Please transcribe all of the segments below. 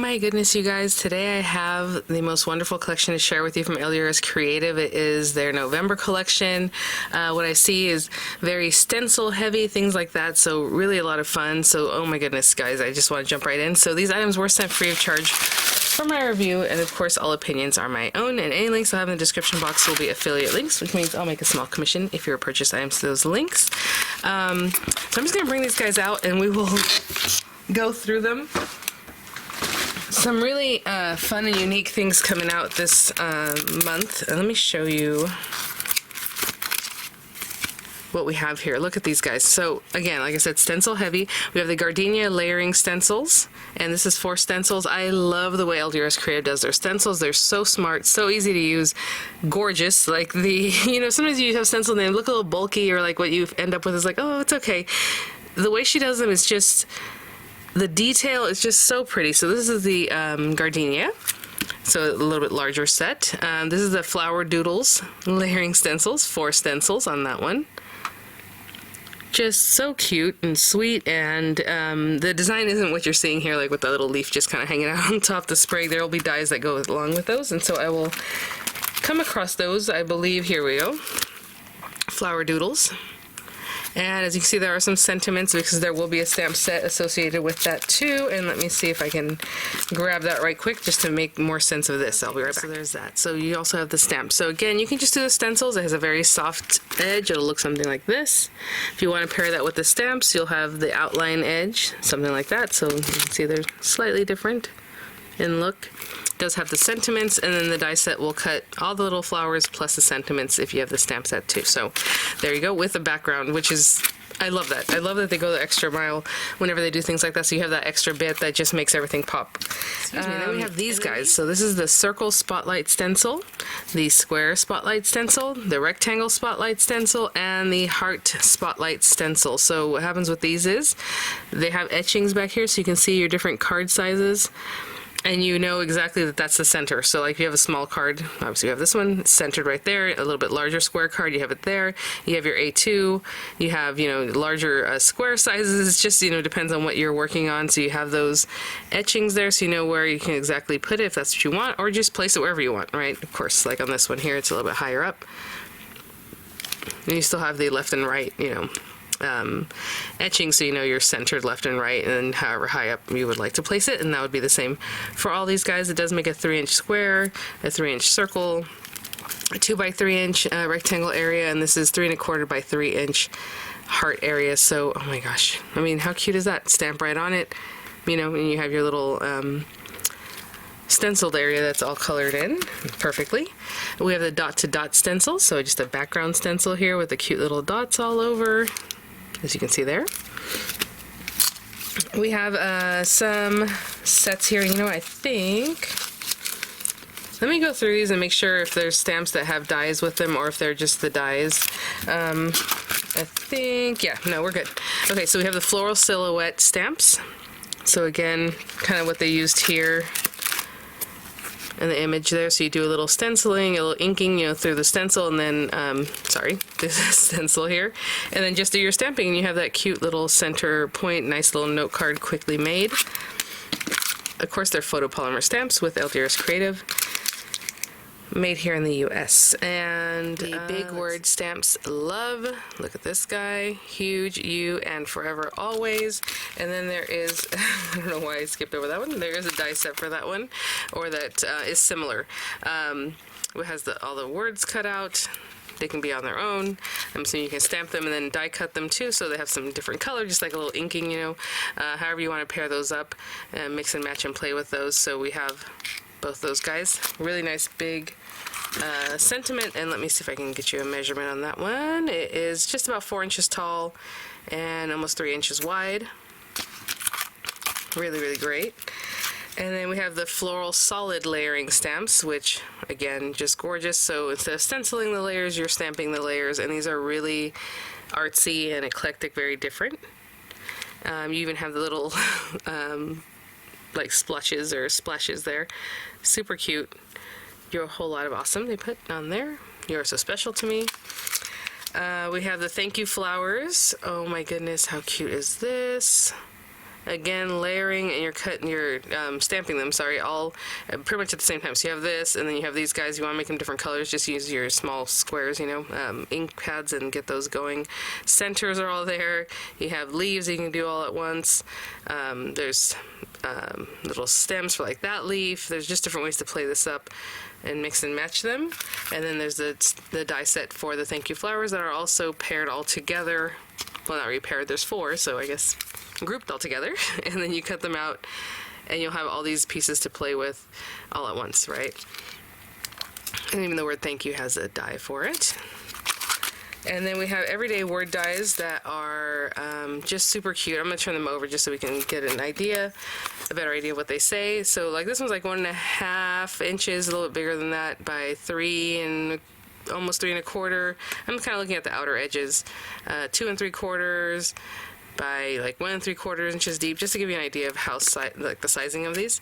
my goodness, you guys, today I have the most wonderful collection to share with you from LDRS Creative. It is their November collection. What I see is very stencil heavy, things like that, so really a lot of fun. So oh my goodness, guys, I just want to jump right in. So these items were sent free of charge for my review, and of course all opinions are my own, and any links I'll have in the description box will be affiliate links, which means I'll make a small commission if you purchase items to those links. So I'm just going to bring these guys out and we will go through them. Some really fun and unique things coming out this month. Let me show you what we have here. Look at these guys. So again, like I said, stencil heavy. We have the Gardenia layering stencils, and this is 4 stencils. I love the way LDRS Creative does their stencils. They're so smart, so easy to use, gorgeous. Like the, you know, sometimes you have stencils and they look a little bulky, or like what you end up with is like, oh, it's okay. The way she does them is just, the detail is just so pretty. So this is the Gardenia, so a little bit larger set. This is the Flower Doodles layering stencils, 4 stencils on that one. Just so cute and sweet, and the design isn't what you're seeing here, like with the little leaf just kind of hanging out on top of the spray. There will be dies that go along with those, and so I will come across those, I believe. Here we go. Flower Doodles. And as you can see, there are some sentiments because there will be a stamp set associated with that too. And let me see if I can grab that right quick just to make more sense of this. I'll be right back. So there's that. So you also have the stamp. So again, you can just do the stencils. It has a very soft edge. It'll look something like this. If you want to pair that with the stamps, you'll have the outline edge, something like that. So you can see they're slightly different in look. It does have the sentiments, and then the die set will cut all the little flowers plus the sentiments if you have the stamp set too. So there you go, with the background, which is, I love that. I love that they go the extra mile whenever they do things like that, so you have that extra bit that just makes everything pop. Then we have these guys. So this is the circle spotlight stencil, the square spotlight stencil, the rectangle spotlight stencil, and the heart spotlight stencil. So what happens with these is they have etchings back here so you can see your different card sizes, and you know exactly that that's the center. So like if you have a small card, obviously you have this one, it's centered right there. A little bit larger square card, you have it there. You have your A2, you have, you know, larger square sizes. It's just, you know, depends on what you're working on. So you have those etchings there so you know where you can exactly put it if that's what you want, or just place it wherever you want, right? Of course, like on this one here, it's a little bit higher up. And you still have the left and right, you know, etching, so you know you're centered left and right, and then however high up you would like to place it, and that would be the same for all these guys. It does make a 3-inch square, a 3-inch circle, a 2 by 3 inch rectangle area, and this is 3 1/4 by 3 inch heart area. So oh my gosh, I mean, how cute is that? Stamp right on it, you know, and you have your little stenciled area that's all colored in perfectly. We have the dot to dot stencil, so just a background stencil here with the cute little dots all over, as you can see there. We have some sets here. You know, I think, let me go through these and make sure if there's stamps that have dies with them or if they're just the dies. I think, yeah, no, we're good. Okay, so we have the floral silhouette stamps. So again, kind of what they used here in the image there. So you do a little stenciling, a little inking, you know, through the stencil, and then, sorry, this is stencil here, and then just do your stamping, and you have that cute little center point, nice little note card quickly made. Of course, they're photopolymer stamps with LDRS Creative, made here in the US. And the big word stamps, love. Look at this guy, huge, you and forever always. And then there is, I don't know why I skipped over that one, there is a die set for that one, or that is similar. It has all the words cut out. They can be on their own, so you can stamp them and then die cut them too, so they have some different color, just like a little inking, you know. However you want to pair those up, and mix and match and play with those. So we have both those guys. Really nice big sentiment, and let me see if I can get you a measurement on that one. It is just about 4 inches tall and almost 3 inches wide. Really, really great. And then we have the floral solid layering stamps, which again, just gorgeous. So instead of stenciling the layers, you're stamping the layers, and these are really artsy and eclectic, very different. You even have the little like splotches or splashes there. Super cute. You're a whole lot of awesome they put on there. You're so special to me. We have the thank you flowers. Oh my goodness, how cute is this? Again, layering, and you're stamping them, sorry, all pretty much at the same time. So you have this, and then you have these guys. You want to make them different colors, just use your small squares, you know, ink pads, and get those going. Centers are all there. You have leaves that you can do all at once. There's little stems for like that leaf. There's just different ways to play this up and mix and match them. And then there's the die set for the thank you flowers that are also paired all together. Well, not really paired, there's 4, so I guess grouped all together. And then you cut them out and you'll have all these pieces to play with all at once, right? And even the word thank you has a die for it. And then we have everyday word dies that are just super cute. I'm gonna turn them over just so we can get a better idea of what they say. So like this one's like 1.5 inches, a little bit bigger than that, by 3 and almost 3 1/4. I'm kind of looking at the outer edges. 2 3/4 by like 1 3/4 inches deep, just to give you an idea of how like the sizing of these.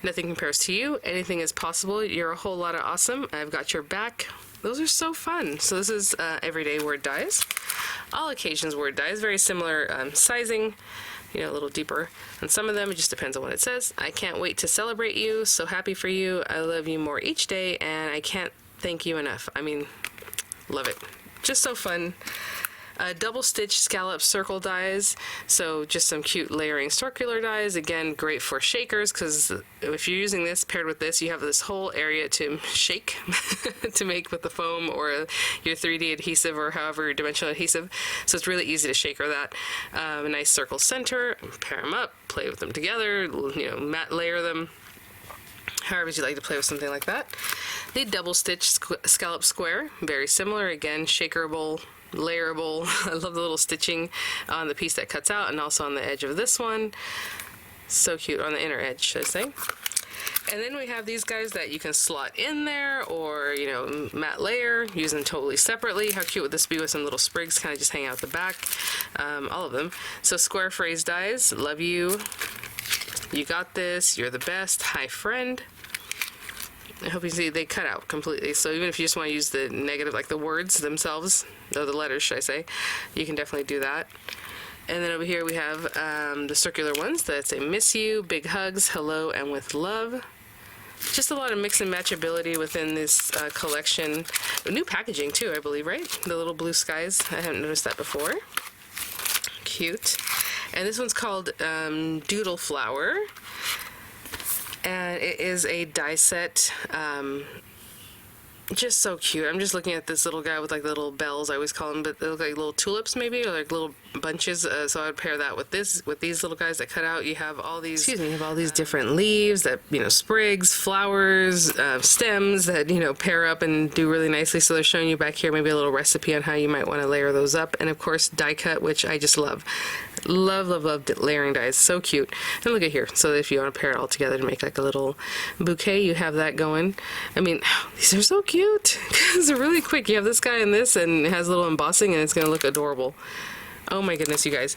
Nothing compares to you. Anything is possible. You're a whole lot of awesome. I've got your back. Those are so fun. So this is everyday word dies. All occasions word dies, very similar sizing, you know, a little deeper on some of them. It just depends on what it says. I can't wait to celebrate you. So happy for you. I love you more each day, and I can't thank you enough. I mean, love it. Just so fun. Double stitch scallop circle dies, so just some cute layering circular dies. Again, great for shakers, because if you're using this paired with this, you have this whole area to shake to make with the foam or your 3D adhesive or however your dimensional adhesive. So it's really easy to shaker that. A nice circle center, pair them up, play with them together, you know, matte layer them. However you like to play with something like that. The double stitch scallop square, very similar. Again, shakerable, layerable. I love the little stitching on the piece that cuts out, and also on the edge of this one. So cute, on the inner edge, should I say. And then we have these guys that you can slot in there, or, you know, matte layer, use them totally separately. How cute would this be with some little sprigs kind of just hang out the back? All of them. So square phrase dies, love you, you got this, you're the best, hi friend. I hope you see they cut out completely, so even if you just want to use the negative, like the words themselves, or the letters should I say, you can definitely do that. And then over here we have the circular ones that say miss you, big hugs, hello, and with love. Just a lot of mix and match ability within this collection. New packaging too, I believe, right? The little blue skies, I haven't noticed that before. Cute. And this one's called Doodle Flower. And it is a die set, just so cute. I'm just looking at this little guy with like the little bells, I always call them, but they look like little tulips maybe, or like little bunches. So I would pair that with these little guys that cut out. You have all these, you have all these different leaves that, you know, sprigs, flowers, stems that, you know, pair up and do really nicely. So they're showing you back here maybe a little recipe on how you might want to layer those up. And of course, die cut, which I just love. Love, love, love layering dies. So cute. And look at here. So if you want to pair it all together to make like a little bouquet, you have that going. I mean, these are so cute because they're really quick. You have this guy and this, and it has a little embossing, and it's going to look adorable. Oh my goodness, you guys.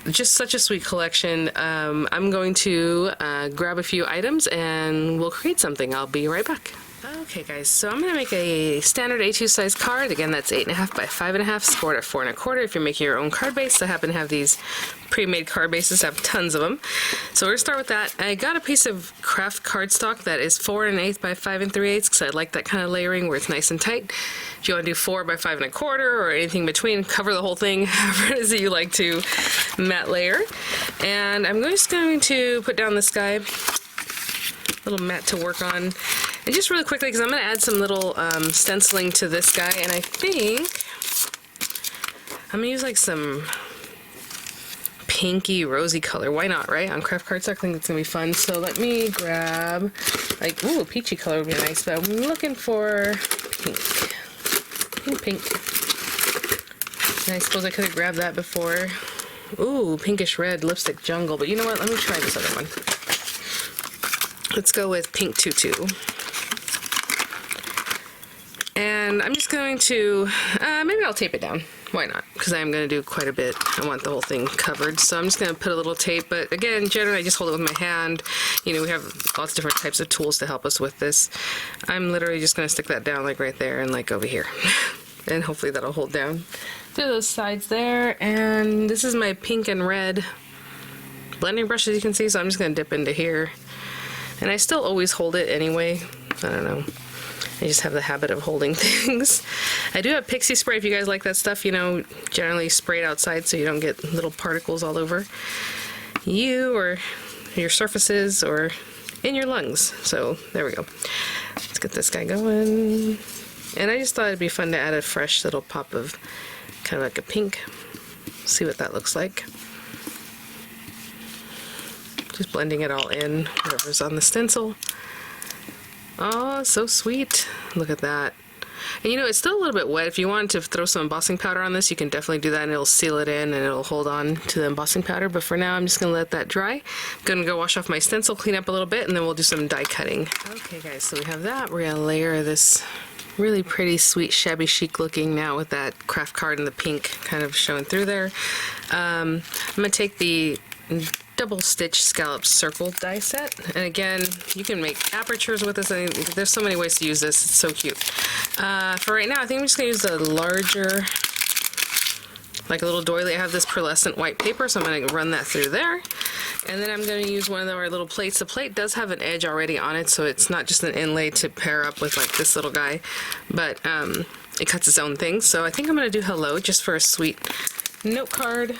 Just such a sweet collection. I'm going to grab a few items and we'll create something. I'll be right back. Okay guys, so I'm going to make a standard A2 size card. Again, that's 8.5 by 5.5, scored at 4 1/4 if you're making your own card base. I happen to have these pre-made card bases, I have tons of them. So we're going to start with that. I got a piece of craft cardstock that is 4 1/8 by 5 3/8 because I like that kind of layering where it's nice and tight. If you want to do 4 by 5 1/4 or anything between, cover the whole thing, however it is that you like to matte layer. And I'm just going to put down this guy, little mat to work on. And just really quickly, because I'm going to add some little stenciling to this guy, and I think I'm going to use like some pinky rosy color. Why not, right? On craft cardstock, I think it's going to be fun. So let me grab, like, ooh, peachy color would be nice, but I'm looking for pink. Pink. And I suppose I could have grabbed that before. Ooh, pinkish red lipstick jungle, but you know what? Let me try this other one. Let's go with pink tutu. And I'm just going to, maybe I'll tape it down. Why not? Because I am going to do quite a bit. I want the whole thing covered. So I'm just going to put a little tape. But again, generally I just hold it with my hand. You know, we have lots of different types of tools to help us with this. I'm literally just going to stick that down like right there and like over here. And hopefully that'll hold down. Do those sides there. And this is my pink and red blending brush, as you can see, so I'm just gonna dip into here. And I still always hold it anyway. I don't know. I just have the habit of holding things. I do have pixie spray if you guys like that stuff, you know, generally sprayed outside so you don't get little particles all over you or your surfaces or in your lungs. So there we go. Let's get this guy going. And I just thought it'd be fun to add a fresh little pop of kind of like a pink. See what that looks like. Just blending it all in, whatever's on the stencil. Oh, so sweet. Look at that. And you know, it's still a little bit wet. If you want to throw some embossing powder on this, you can definitely do that and it'll seal it in and it'll hold on to the embossing powder. But for now, I'm just gonna let that dry. I'm gonna go wash off my stencil, clean up a little bit, and then we'll do some die cutting. Okay guys, so we have that. We're gonna layer this really pretty, sweet, shabby chic looking now with that craft card in the pink kind of showing through there. I'm gonna take the double stitch scallop circle die set, and again, you can make apertures with this. I mean, there's so many ways to use this. It's so cute. For right now, I think I'm just gonna use the larger, like a little doily. I have this pearlescent white paper, so I'm gonna run that through there, and then I'm gonna use one of our little plates. The plate does have an edge already on it, so it's not just an inlay to pair up with like this little guy, but it cuts its own thing. So I think I'm gonna do hello just for a sweet note card.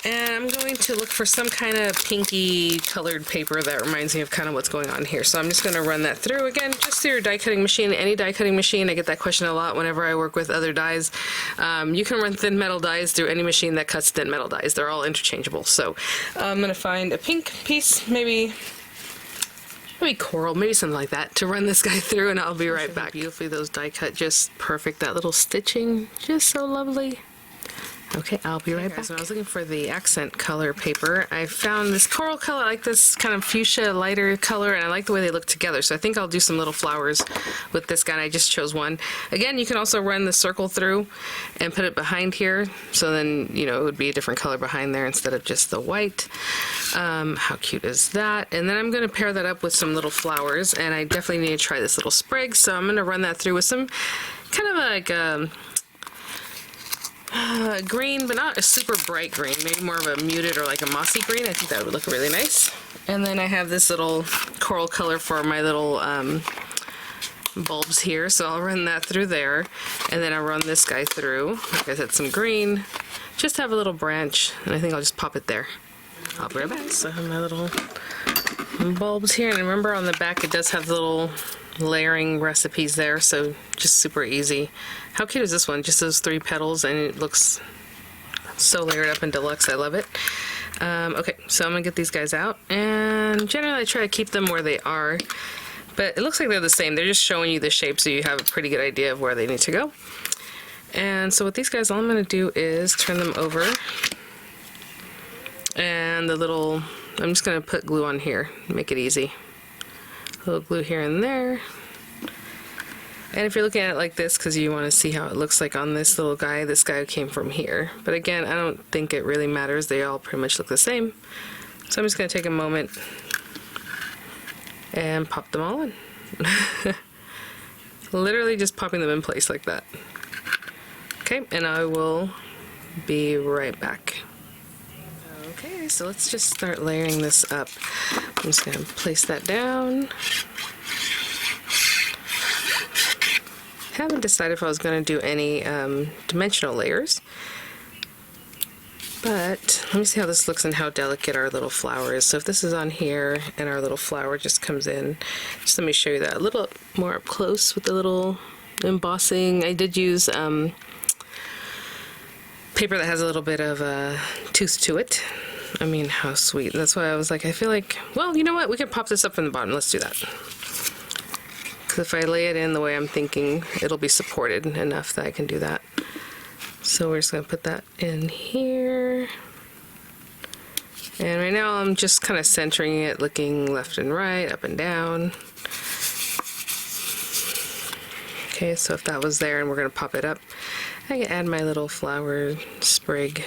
And I'm going to look for some kind of pinky colored paper that reminds me of kind of what's going on here. So I'm just going to run that through again, just through your die cutting machine, any die cutting machine. I get that question a lot whenever I work with other dies. You can run thin metal dies through any machine that cuts thin metal dies. They're all interchangeable. So I'm going to find a pink piece, maybe coral, maybe something like that, to run this guy through, and I'll be right back. Beautifully, those die cut just perfect. That little stitching, just so lovely. Okay, I'll be right back. So I was looking for the accent color paper. I found this coral color, I like this kind of fuchsia lighter color, and I like the way they look together. So I think I'll do some little flowers with this guy, and I just chose one. Again, you can also run the circle through and put it behind here. So then, you know, it would be a different color behind there instead of just the white. How cute is that? And then I'm going to pair that up with some little flowers, and I definitely need to try this little sprig. So I'm going to run that through with some kind of like green, but not a super bright green, maybe more of a muted or like a mossy green. I think that would look really nice. And then I have this little coral color for my little bulbs here, so I'll run that through there, and then I'll run this guy through. Like I said, some green, just have a little branch, and I think I'll just pop it there. I'll be right back. So I have my little bulbs here, and remember on the back it does have little layering recipes there, so just super easy. How cute is this one? Just those 3 petals, and it looks so layered up and deluxe. I love it. Okay, so I'm gonna get these guys out, and generally I try to keep them where they are, but it looks like they're the same. They're just showing you the shape so you have a pretty good idea of where they need to go. And so with these guys, all I'm gonna do is turn them over, and the little, I'm just gonna put glue on here, make it easy. A little glue here and there. And if you're looking at it like this because you want to see how it looks like on this little guy, this guy came from here. But again, I don't think it really matters. They all pretty much look the same. So I'm just going to take a moment and pop them all in. Literally just popping them in place like that. Okay, and I will be right back. Okay, so let's just start layering this up. I'm just going to place that down. Haven't decided if I was going to do any dimensional layers, but let me see how this looks and how delicate our little flower is. So if this is on here and our little flower just comes in, just let me show you that a little more up close with the little embossing. I did use paper that has a little bit of a tooth to it. I mean, how sweet. That's why I was like, I feel like, well, you know what? We can pop this up from the bottom. Let's do that. Because if I lay it in the way I'm thinking, it'll be supported enough that I can do that. So we're just going to put that in here. And right now I'm just kind of centering it, looking left and right, up and down. Okay, so if that was there and we're going to pop it up, I can add my little flower sprig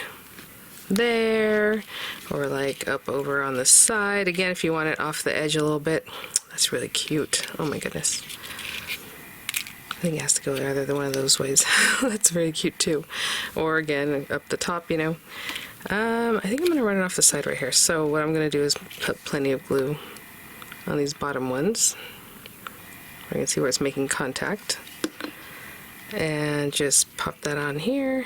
there, or like up over on the side. Again, if you want it off the edge a little bit. That's really cute. Oh my goodness. I think it has to go either one of those ways. That's very cute too. Or again, up the top, you know. I think I'm going to run it off the side right here. So what I'm going to do is put plenty of glue on these bottom ones. You can see where it's making contact. And just pop that on here.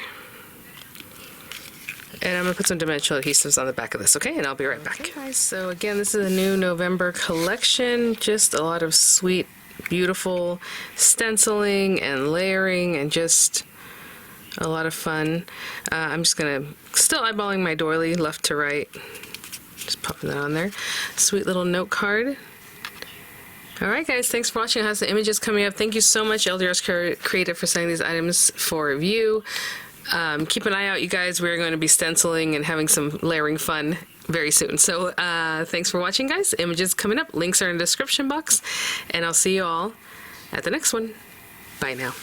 And I'm going to put some dimensional adhesives on the back of this, okay? And I'll be right back. Okay, guys, so again, this is a new November collection. Just a lot of sweet, beautiful stenciling and layering and just a lot of fun. I'm just going to, still eyeballing my doily left to right. Just popping that on there. Sweet little note card. Alright guys, thanks for watching. I have some images coming up. Thank you so much, LDRS Creative, for sending these items for review. Keep an eye out, you guys. We're going to be stenciling and having some layering fun very soon. So thanks for watching, guys. Images coming up. Links are in the description box. And I'll see you all at the next one. Bye now.